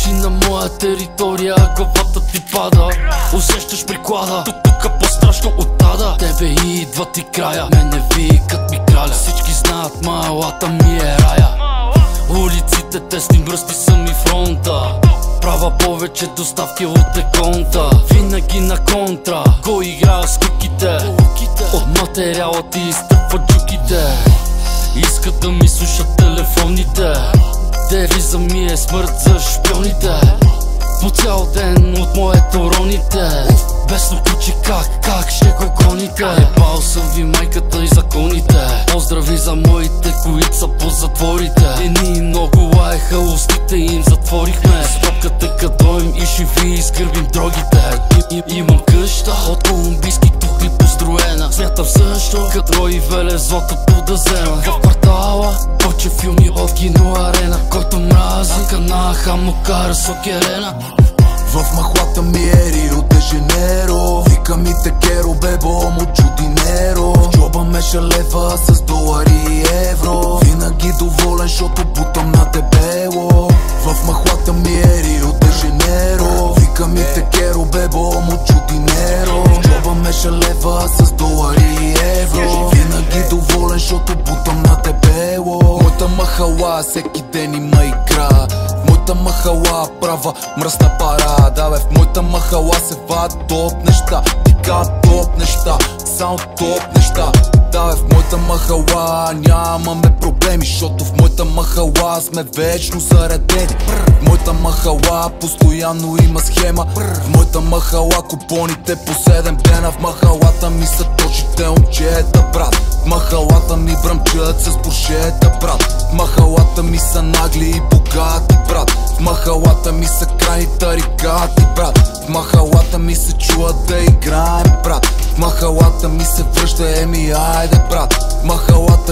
Души на моя територия, главата ти пада. Усещаш приклада, тук по-страшно от ада. Тебе идват и края, мене викат ми краля. Всички знаят, малата ми е рая. Улиците тесни, бръсти са ми фронта. Права повече доставки от еконта. Винаги на контра, го играя с куките. От материала ти изтъпват джуките. Искат да ми слушат телефоните. Девиза ми е смърт за шпионите. По цял ден от моето роните. Бесно куче как ще го гоните. Ебал съм ви майката и законите. Поздрави за моите, които са по затворите. Едни много лаеха, устите им затворихме. Стопката като им и ще ви изгърбим дрогите. Имам къща от колумбийски тухли построена. Смятам също като и веле златото да взема. В квартала повече филми от кино арена. Който мрази канаха му кара сокерена. В махлата ми е Рио де Женеро. Вика ми те керо, бебо, мучо динеро. В джоба меша лева с долари и евро. Винаги доволен, шото бутам на дебело. В махлата ми е Рио де Женеро. Вика ми те керо, бебо, мучо динеро. В джоба меша лева с долари и евро. Винаги доволен, шото бутам на дебело. Моята махала всеки ден има игра. Моята махала права мръсна парада, бе. В моята махала се вадят топ неща. Тика топ неща, само топ неща. Да, бе, в моята махала нямаме проблеми, защото в моята махала сме вечно заредени. В моята махала постоянно има схема. В моята махала купоните по 7 дена. В махалата ми са точите момчета, брат. В махалата ми бръмчат с буршета, брат. В махалата ми са нагли и богати, брат. В махалата ми са крайни тарикати, брат. В махалата ми се чува да играем, брат. В махалата ми се връща, еми айде, брат. В махалата